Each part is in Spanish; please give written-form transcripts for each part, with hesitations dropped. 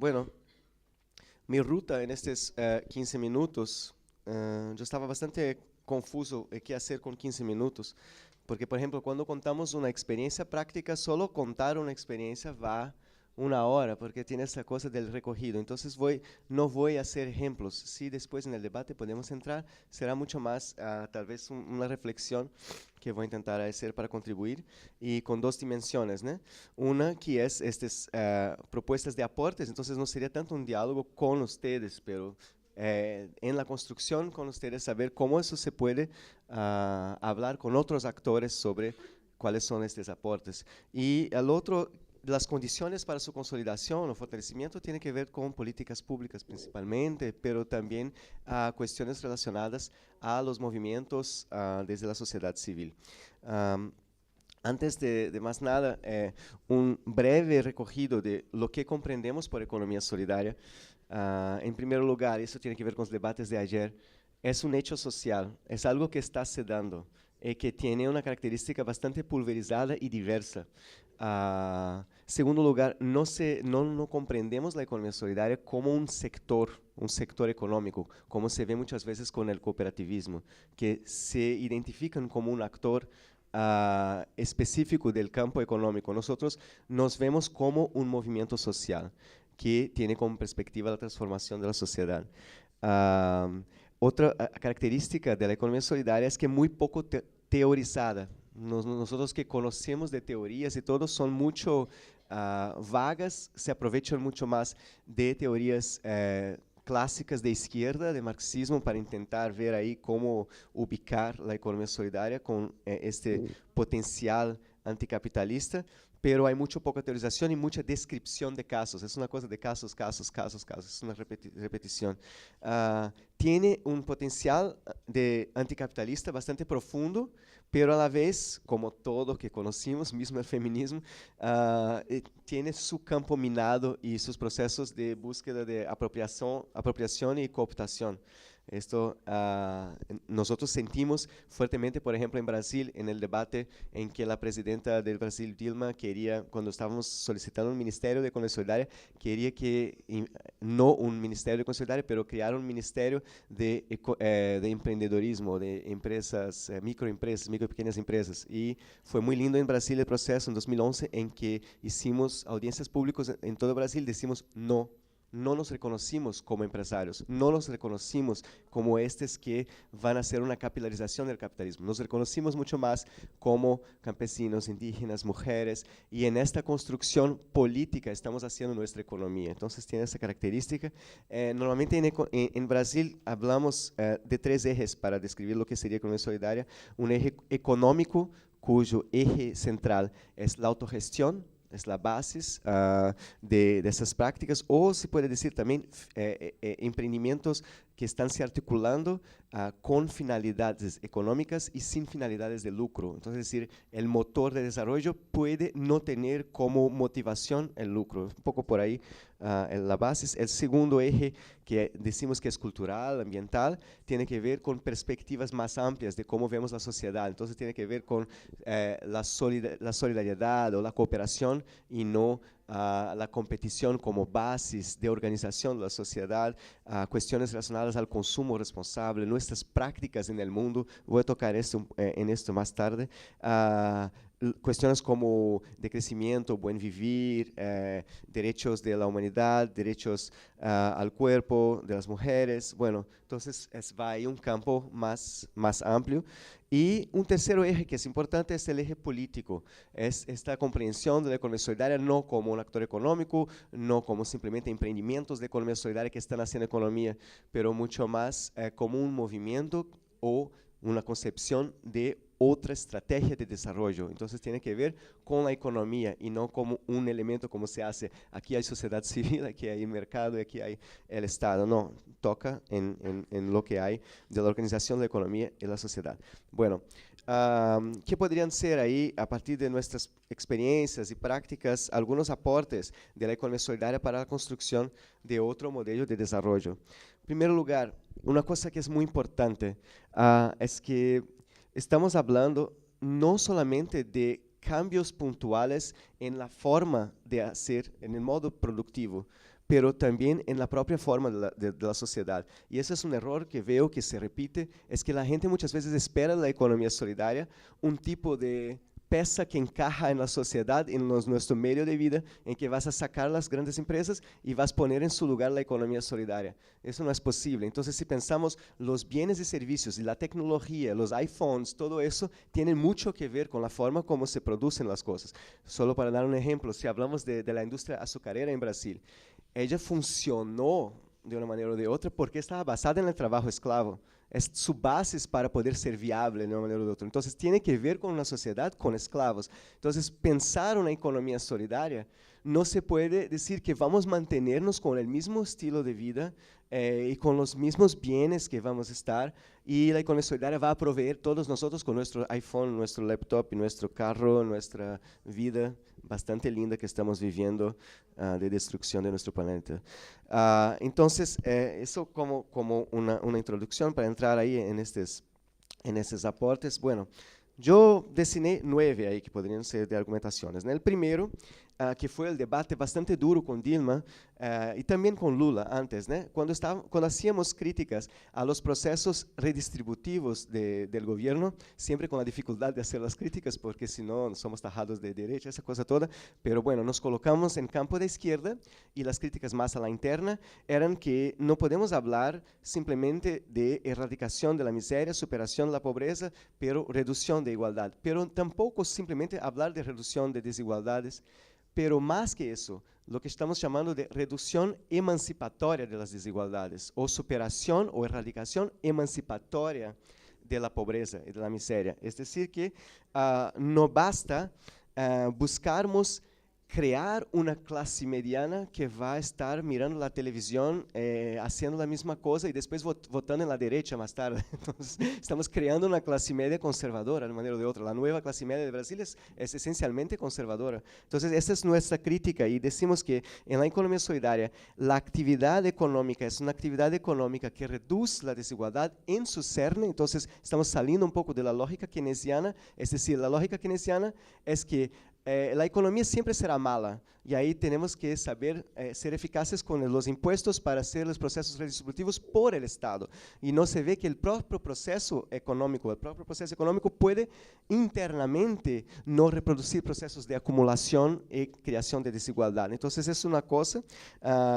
Bueno, mi ruta en estos 15 minutos, yo estaba bastante confuso de qué hacer con 15 minutos, porque por ejemplo, cuando contamos una experiencia práctica, solo contar una experiencia va una hora, porque tiene esa cosa del recogido. Entonces no voy a hacer ejemplos. Sí, después en el debate podemos entrar, será mucho más tal vez una reflexión que voy a intentar hacer para contribuir y con dos dimensiones, ¿no? Una que es estas propuestas de aportes, entonces no sería tanto un diálogo con ustedes, pero en la construcción con ustedes, saber cómo eso se puede hablar con otros actores sobre cuáles son estos aportes. Y el otro, las condiciones para su consolidación o fortalecimiento tienen que ver con políticas públicas principalmente, pero también cuestiones relacionadas a los movimientos desde la sociedad civil. Um, Antes de más nada, un breve recogido de lo que comprendemos por economía solidaria. En primer lugar, eso tiene que ver con los debates de ayer. Es un hecho social, es algo que está se dando y que tiene una característica bastante pulverizada y diversa. Segundo lugar, no comprendemos la economía solidaria como un sector económico, como se ve muchas veces con el cooperativismo, que se identifican como un actor específico del campo económico. Nosotros nos vemos como un movimiento social que tiene como perspectiva la transformación de la sociedad. Uh, Otra característica de la economía solidaria es que muy poco teorizada. Nosotros que conocemos de teorías y todo son mucho vagas, se aprovechan mucho más de teorías clásicas de izquierda, de marxismo, para intentar ver ahí cómo ubicar la economía solidaria con este potencial anticapitalista, pero hay mucho poca teorización y mucha descripción de casos. Es una cosa de casos, casos, casos, casos. Es una repetición. Tiene un potencial de anticapitalista bastante profundo, pero a la vez, como todo que conocimos, mismo el feminismo, tiene su campo minado y sus procesos de búsqueda de apropiación y cooptación. Esto nosotros sentimos fuertemente, por ejemplo, en Brasil, en el debate en que la presidenta del Brasil, Dilma, quería, cuando estábamos solicitando un ministerio de economía solidaria, quería que, no un ministerio de economía solidaria, pero crear un ministerio de emprendedorismo, de empresas, microempresas, micro y pequeñas empresas. Y fue muy lindo en Brasil el proceso en 2011 en que hicimos audiencias públicas en todo Brasil, decimos no. No nos reconocimos como empresarios, no nos reconocimos como estos que van a hacer una capilarización del capitalismo. Nos reconocimos mucho más como campesinos, indígenas, mujeres, y en esta construcción política estamos haciendo nuestra economía. Entonces tiene esa característica. Normalmente en Brasil hablamos de tres ejes para describir lo que sería economía solidaria. Un eje económico, cuyo eje central es la autogestión, es la base de esas prácticas, o se puede decir también emprendimientos que están se articulando con finalidades económicas y sin finalidades de lucro. Entonces, es decir, el motor de desarrollo puede no tener como motivación el lucro. Un poco por ahí la base. El segundo eje, que decimos que es cultural, ambiental, tiene que ver con perspectivas más amplias de cómo vemos la sociedad. Entonces, tiene que ver con la solidaridad o la cooperación y no la competición como bases de organización de la sociedad, cuestiones relacionadas al consumo responsable, nuestras prácticas en el mundo. Voy a tocar en esto más tarde. Cuestiones como de crecimiento, buen vivir, derechos de la humanidad, derechos al cuerpo de las mujeres. Bueno, entonces va ahí un campo más amplio. Y un tercer eje que es importante es el eje político, es esta comprensión de la economía solidaria no como un actor económico, no como simplemente emprendimientos de economía solidaria que están haciendo economía, pero mucho más como un movimiento o una concepción de otra estrategia de desarrollo. Entonces tiene que ver con la economía y no como un elemento como se hace. Aquí hay sociedad civil, aquí hay mercado y aquí hay el Estado. No, toca en lo que hay de la organización de la economía y la sociedad. Bueno, ¿qué podrían ser ahí, a partir de nuestras experiencias y prácticas, algunos aportes de la economía solidaria para la construcción de otro modelo de desarrollo? En primer lugar, una cosa que es muy importante es que estamos hablando no solamente de cambios puntuales en la forma de hacer, en el modo productivo, pero también en la propia forma de la sociedad. Y ese es un error que veo que se repite, es que la gente muchas veces espera de la economía solidaria un tipo de peça que encaja en la sociedad, en nuestro medio de vida, en que vas a sacar las grandes empresas y vas a poner en su lugar la economía solidaria. Eso no es posible. Entonces, si pensamos los bienes y servicios y la tecnología, los iPhones, todo eso tiene mucho que ver con la forma como se producen las cosas. Solo para dar un ejemplo, si hablamos de la industria azucarera en Brasil, ella funcionó de una manera o de otra porque estaba basada en el trabajo esclavo. Su base es para poder ser viable de una manera u otra. Entonces, tiene que ver con una sociedad con esclavos. Entonces, pensar una economía solidaria, no se puede decir que vamos a mantenernos con el mismo estilo de vida y con los mismos bienes que vamos a estar, y la economía solidaria va a proveer todos nosotros con nuestro iPhone, nuestro laptop y nuestro carro, nuestra vida bastante linda que estamos viviendo de destrucción de nuestro planeta. Entonces, eso como una introducción para entrar ahí en estos aportes. Bueno, yo designé 9 ahí que podrían ser de argumentaciones. El primero, que fue el debate bastante duro con Dilma y también con Lula antes, cuando hacíamos críticas a los procesos redistributivos del gobierno, siempre con la dificultad de hacer las críticas, porque si no somos tajados de derecha, esa cosa toda, pero bueno, nos colocamos en campo de izquierda, y las críticas más a la interna eran que no podemos hablar simplemente de erradicación de la miseria, superación de la pobreza, pero reducción de igualdad, pero tampoco simplemente hablar de reducción de desigualdades, pero más que eso, lo que estamos llamando de reducción emancipatoria de las desigualdades, o superación o erradicación emancipatoria de la pobreza y de la miseria. Es decir, que no basta buscarmos crear una clase mediana que va a estar mirando la televisión, haciendo la misma cosa y después votando en la derecha más tarde. Entonces, estamos creando una clase media conservadora de una manera o de otra. La nueva clase media de Brasil es esencialmente conservadora. Entonces, esa es nuestra crítica, y decimos que en la economía solidaria la actividad económica es una actividad económica que reduce la desigualdad en su cerne. Entonces, estamos saliendo un poco de la lógica keynesiana, es decir, la lógica keynesiana es que la economía siempre será mala, y ahí tenemos que saber ser eficaces con los impuestos para hacer los procesos redistributivos por el Estado. Y no se ve que el propio proceso económico puede internamente no reproducir procesos de acumulación y creación de desigualdad. Entonces, es una cosa,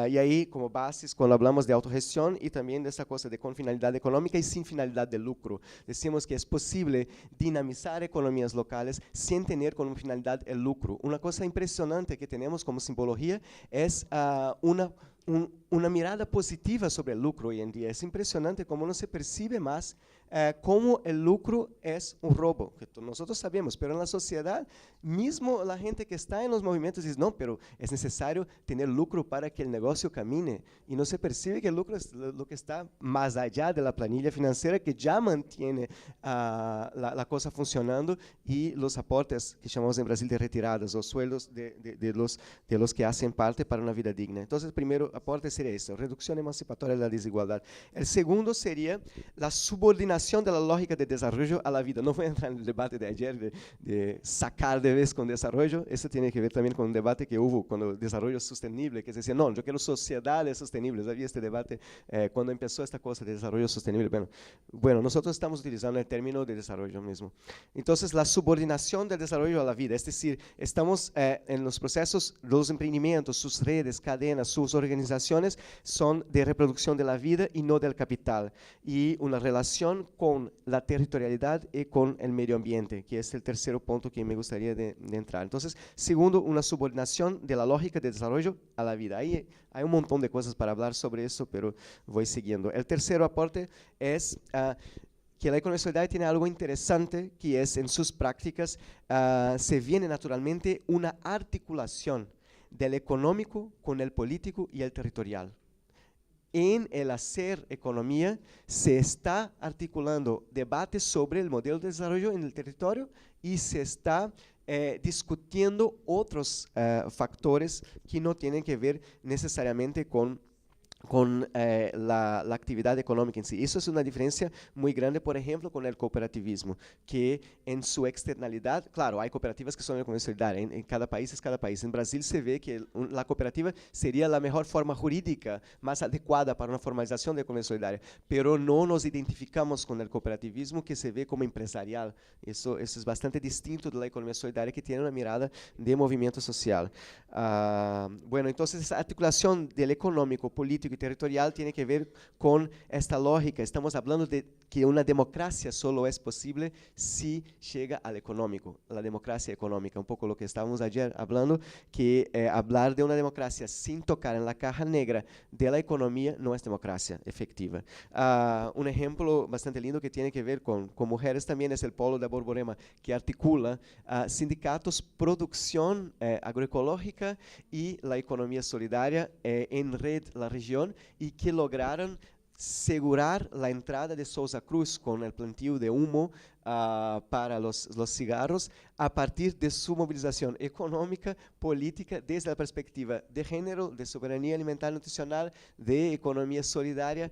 y ahí como bases, cuando hablamos de autogestión y también de esa cosa de con finalidad económica y sin finalidad de lucro, decimos que es posible dinamizar economías locales sin tener como finalidad el lucro. Una cosa impresionante que tenemos como simbología es una mirada positiva sobre el lucro hoy en día. Es impresionante cómo no se percibe más cómo el lucro es un robo, que nosotros sabemos, pero en la sociedad, mismo la gente que está en los movimientos dice, no, pero es necesario tener lucro para que el negocio camine, y no se percibe que el lucro es lo que está más allá de la planilla financiera que ya mantiene la cosa funcionando, y los aportes que llamamos en Brasil de retiradas, los sueldos de los que hacen parte para una vida digna. Entonces, el primer aporte sería eso, reducción emancipatoria de la desigualdad. El segundo sería la subordinación de la lógica de desarrollo a la vida. No voy a entrar en el debate de ayer de sacar de vez con desarrollo. Eso tiene que ver también con un debate que hubo con el desarrollo sostenible, que se decía, no, yo quiero sociedades sostenibles. Había este debate cuando empezó esta cosa de desarrollo sostenible. Bueno, nosotros estamos utilizando el término de desarrollo mismo. Entonces, la subordinación del desarrollo a la vida, es decir, estamos en los procesos, los emprendimientos, sus redes, cadenas, sus organizaciones son de reproducción de la vida y no del capital, y una relación con la territorialidad y con el medio ambiente, que es el tercer punto que me gustaría de entrar. Entonces, segundo, una subordinación de la lógica de desarrollo a la vida. Ahí hay un montón de cosas para hablar sobre eso, pero voy siguiendo. El tercer aporte es que la economía solidaria tiene algo interesante, que es en sus prácticas se viene naturalmente una articulación del económico con el político y el territorial. En el hacer economía se está articulando debates sobre el modelo de desarrollo en el territorio, y se está discutiendo otros factores que no tienen que ver necesariamente con con la actividad económica en sí. Eso es una diferencia muy grande, por ejemplo, con el cooperativismo, que en su externalidad, claro, hay cooperativas que son de economía solidaria, en cada país es cada país. En Brasil se ve que la cooperativa sería la mejor forma jurídica, más adecuada para una formalización de economía solidaria, pero no nos identificamos con el cooperativismo que se ve como empresarial. Eso es bastante distinto de la economía solidaria, que tiene una mirada de movimiento social. Bueno, entonces esa articulación del económico, político y territorial tiene que ver con esta lógica. Estamos hablando de que una democracia solo es posible si llega al económico, la democracia económica, un poco lo que estábamos ayer hablando, que hablar de una democracia sin tocar en la caja negra de la economía no es democracia efectiva. Un ejemplo bastante lindo que tiene que ver con mujeres también es el Polo de Borborema, que articula sindicatos, producción agroecológica y la economía solidaria en red la región, y que lograron asegurar la entrada de Sousa Cruz con el plantio de humo para los cigarros a partir de su movilización económica, política, desde la perspectiva de género, de soberanía alimentar nutricional, de economía solidaria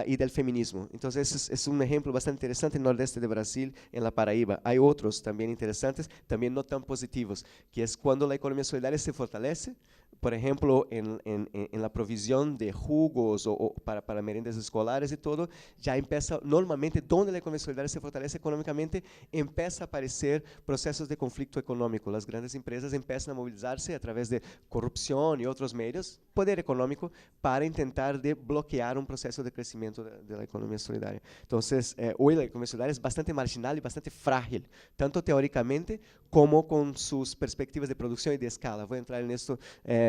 y del feminismo. Entonces es un ejemplo bastante interesante en el nordeste de Brasil, en la Paraíba. Hay otros también interesantes, también no tan positivos, que es cuando la economía solidaria se fortalece, por ejemplo, en la provisión de jugos o para meriendas escolares y todo, ya empieza, normalmente, donde la economía solidaria se fortalece económicamente, empieza a aparecer procesos de conflicto económico. Las grandes empresas empiezan a movilizarse a través de corrupción y otros medios, poder económico, para intentar de bloquear un proceso de crecimiento de la economía solidaria. Entonces, hoy la economía solidaria es bastante marginal y bastante frágil, tanto teóricamente como con sus perspectivas de producción y de escala. Voy a entrar en esto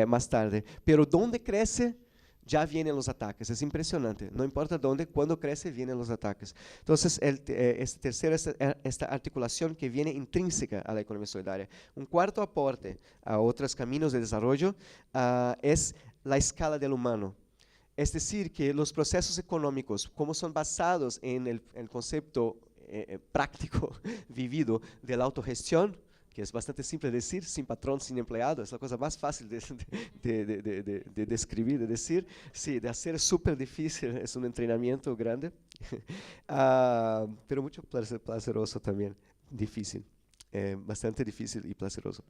más tarde. Pero donde crece, ya vienen los ataques. Es impresionante. No importa dónde, cuando crece, vienen los ataques. Entonces, esta articulación que viene intrínseca a la economía solidaria. Un cuarto aporte a otros caminos de desarrollo es la escala del humano. Es decir, que los procesos económicos, como son basados en el concepto práctico vivido de la autogestión, que es bastante simple de decir, sin patrón, sin empleado, es la cosa más fácil de describir, de decir. Sí, de hacer es súper difícil, es un entrenamiento grande, pero mucho placeroso también, difícil, bastante difícil y placeroso.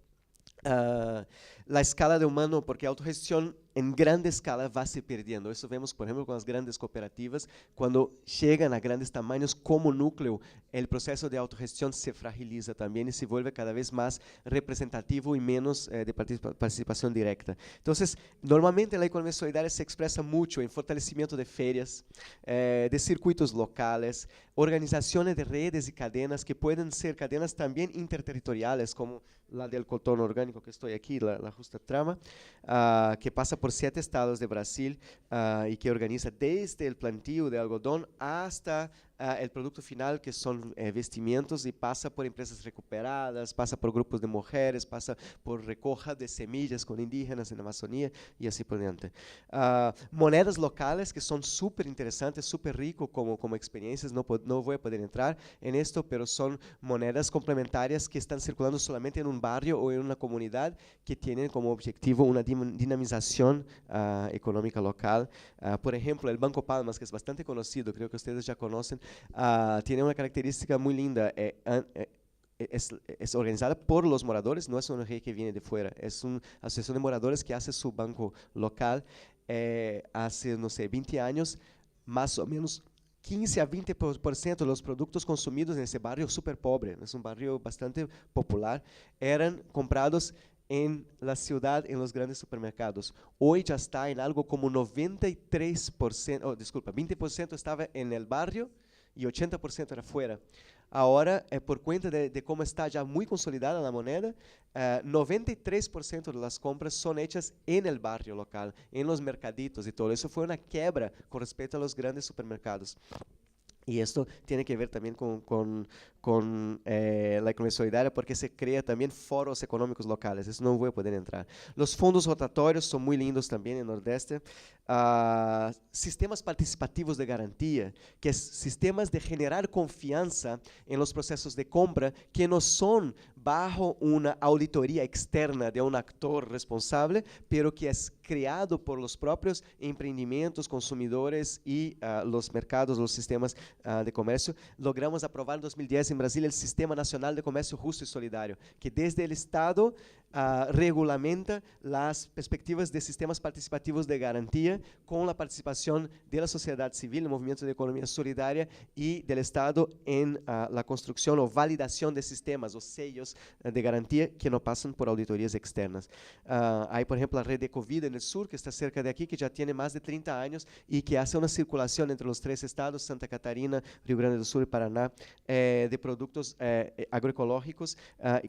La escala de humano, porque autogestión en grande escala va se perdiendo. Eso vemos, por ejemplo, con las grandes cooperativas, cuando llegan a grandes tamaños como núcleo, el proceso de autogestión se fragiliza también y se vuelve cada vez más representativo y menos de participación directa. Entonces, normalmente la economía solidaria se expresa mucho en fortalecimiento de ferias, de circuitos locales, organizaciones de redes y cadenas que pueden ser cadenas también interterritoriales, como la del cotón orgánico que estoy aquí, la Justa Trama, que pasa por 7 estados de Brasil y que organiza desde el plantío de algodón hasta el producto final, que son vestimentos, y pasa por empresas recuperadas, pasa por grupos de mujeres, pasa por recoja de semillas con indígenas en la Amazonía y así por diante. Monedas locales que son súper interesantes, súper rico como experiencias, no voy a poder entrar en esto, pero son monedas complementarias que están circulando solamente en un barrio o en una comunidad, que tienen como objetivo una dinamización económica local. Por ejemplo, el Banco Palmas, que es bastante conocido, creo que ustedes ya conocen, tiene una característica muy linda. Es organizada por los moradores, no es una ONG que viene de fuera, es una asociación de moradores que hace su banco local. Hace, no sé, 20 años, más o menos 15 a 20% de los productos consumidos en ese barrio súper pobre, es un barrio bastante popular, eran comprados en la ciudad, en los grandes supermercados. Hoy ya está en algo como 93%, disculpa, 20% estaba en el barrio y 80% era fuera. Ahora, por cuenta de cómo está ya muy consolidada la moneda, 93% de las compras son hechas en el barrio local, en los mercaditos y todo. Eso fue una quiebra con respecto a los grandes supermercados. Y esto tiene que ver también con la economía solidaria, porque se crea también foros económicos locales. Eso no voy a poder entrar. Los fondos rotatorios son muy lindos también en el Nordeste. Sistemas participativos de garantía, que es sistemas de generar confianza en los procesos de compra, que no son bajo una auditoría externa de un actor responsable, pero que es creado por los propios emprendimientos, consumidores y los mercados, los sistemas de comercio. Logramos aprobar en 2010 en Brasil el Sistema Nacional de Comercio Justo y Solidario, que desde el Estado regulamenta las perspectivas de sistemas participativos de garantía con la participación de la sociedad civil, el movimiento de economía solidaria y del Estado en la construcción o validación de sistemas o sellos de garantía que no pasan por auditorías externas. Hay, por ejemplo, la red Ecovida en el sur, que está cerca de aquí, que ya tiene más de 30 años y que hace una circulación entre los 3 estados, Santa Catarina, Rio Grande do Sul y Paraná, de productos agroecológicos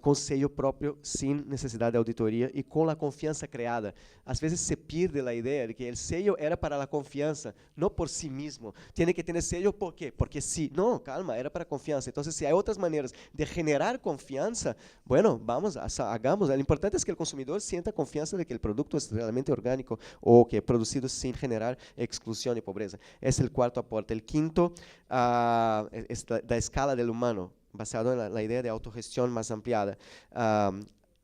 con sello propio, sin necesidad de auditoría y con la confianza creada. A veces se pierde la idea de que el sello era para la confianza, no por sí mismo. Tiene que tener sello, ¿por qué? Porque sí. No, calma, era para confianza. Entonces, si hay otras maneras de generar confianza, bueno, vamos, hagamos. Lo importante es que el consumidor sienta confianza de que el producto es realmente orgánico o que es producido sin generar exclusión y pobreza. Es el cuarto aporte. El quinto es la escala del humano, basado en la idea de autogestión más ampliada.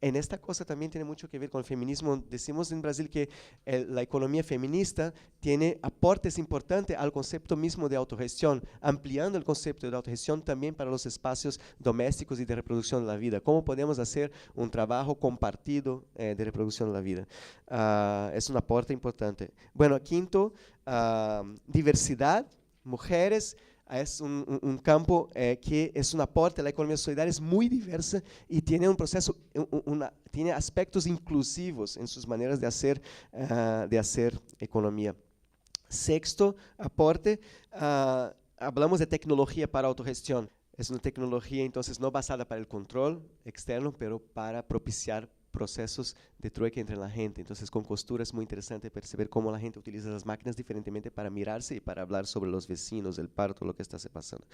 En esta cosa también tiene mucho que ver con el feminismo. Decimos en Brasil que la economía feminista tiene aportes importantes al concepto mismo de autogestión, ampliando el concepto de autogestión también para los espacios domésticos y de reproducción de la vida. ¿Cómo podemos hacer un trabajo compartido de reproducción de la vida? Es un aporte importante. Bueno, quinto, diversidad, mujeres. Es un campo que es un aporte. La economía solidaria es muy diversa y tiene un proceso, tiene aspectos inclusivos en sus maneras de hacer economía. Sexto aporte, hablamos de tecnología para autogestión. Es una tecnología entonces no basada para el control externo, pero para propiciar procesos de trueque entre la gente. Entonces, con costura es muy interesante perceber cómo la gente utiliza las máquinas diferentemente para mirarse y para hablar sobre los vecinos, el parto, lo que está pasando.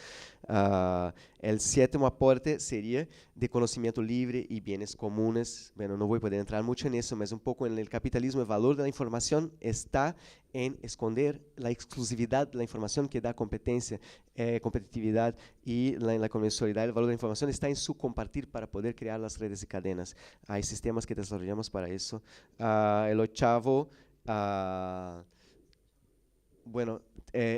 El séptimo aporte sería de conocimiento libre y bienes comunes. Bueno, no voy a poder entrar mucho en eso, pero un poco en el capitalismo, el valor de la información está en esconder la exclusividad de la información que da competencia, competitividad, y en la economía solidaria el valor de la información está en su compartir para poder crear las redes y cadenas. Hay sistemas que desarrollamos para eso. El octavo, bueno,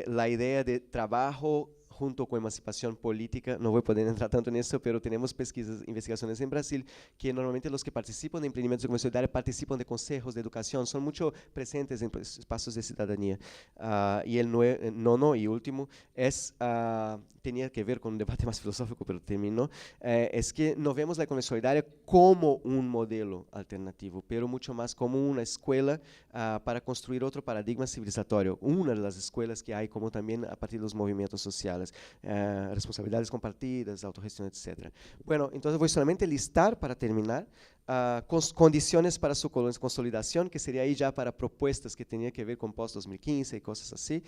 la idea de trabajo junto con emancipación política. No voy a poder entrar tanto en eso, pero tenemos pesquisas, investigaciones en Brasil, que normalmente los que participan de emprendimientos de economía solidaria participan de consejos de educación, son mucho presentes en espacios de ciudadanía. Y el nono y último tenía que ver con un debate más filosófico, pero terminó, es que no vemos la economía solidaria como un modelo alternativo, pero mucho más como una escuela para construir otro paradigma civilizatorio. Una de las escuelas que hay, como también a partir de los movimientos sociales. Responsabilidades compartidas, autogestión, etc. Bueno, entonces voy solamente a listar para terminar condiciones para su consolidación, que sería ahí ya para propuestas que tenía que ver con post-2015 y cosas así.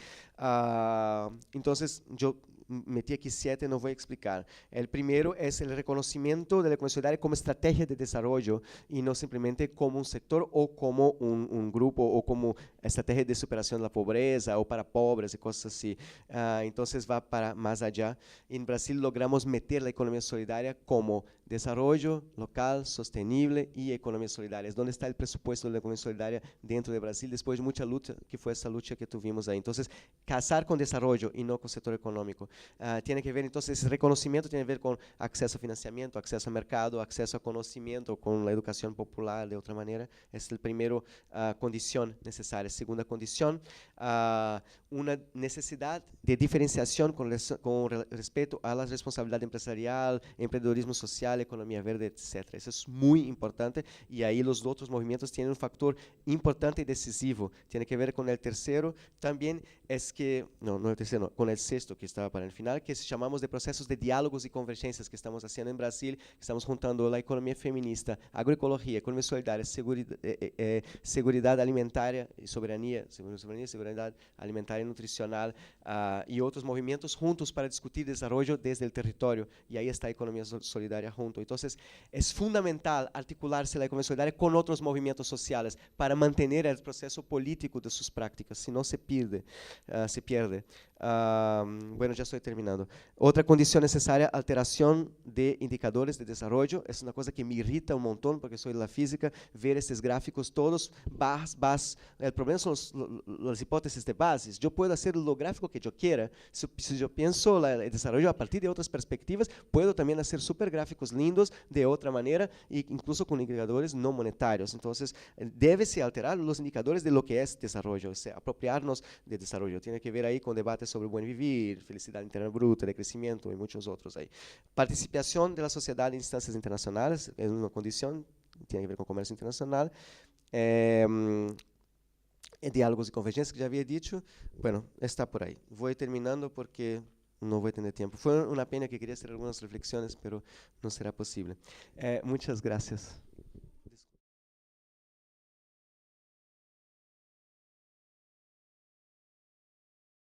Entonces, yo metí aquí 7, no voy a explicar. El primero es el reconocimiento de la economía solidaria como estrategia de desarrollo y no simplemente como un sector o como un grupo o como estrategia de superación de la pobreza o para pobres y cosas así. Entonces va para más allá. En Brasil logramos meter la economía solidaria como desarrollo local, sostenible y economía solidaria. Es donde está el presupuesto de la economía solidaria dentro de Brasil, después de mucha lucha, que fue esa lucha que tuvimos ahí. Entonces, casar con desarrollo y no con sector económico. Tiene que ver, entonces, ese reconocimiento tiene que ver con acceso a financiamiento, acceso a mercado, acceso a conocimiento, con la educación popular, de otra manera. Es la primera condición necesaria. Segunda condición, una necesidad de diferenciación con respecto a la responsabilidad empresarial, emprendedorismo social, economía verde, etc. Eso es muy importante y ahí los otros movimientos tienen un factor importante y decisivo. Tiene que ver con el tercero, también es que, no el tercero, no, con el sexto que estaba para el final, que llamamos de procesos de diálogos y convergencias que estamos haciendo en Brasil, que estamos juntando la economía feminista, agroecología, economía solidaria, seguridad alimentaria y soberanía, seguridad alimentaria y nutricional y otros movimientos juntos para discutir desarrollo desde el territorio, y ahí está la economía solidaria junto. Entonces, es fundamental articularse la economía solidaria con otros movimientos sociales para mantener el proceso político de sus prácticas, si no se pierde. Bueno, ya estoy terminando. Otra condición necesaria, alteración de indicadores de desarrollo. Es una cosa que me irrita un montón porque soy de la física, ver estos gráficos todos barras. El problema son las hipótesis de bases. Yo puedo hacer lo gráfico que yo quiera. Si yo pienso el desarrollo a partir de otras perspectivas, puedo también hacer super gráficos lindos de otra manera, e incluso con indicadores no monetarios. Entonces, debe-se alterar los indicadores de lo que es desarrollo, o sea, apropiarnos de desarrollo. Tiene que ver ahí con debates sobre buen vivir, felicidad interna bruta, de crecimiento y muchos otros ahí. Participación de la sociedad en instancias internacionales es una condición, tiene que ver con comercio internacional. Diálogos y convergencias, que ya había dicho. Bueno, está por ahí. Voy terminando porque no voy a tener tiempo. Fue una pena que quería hacer algunas reflexiones, pero no será posible. Muchas gracias.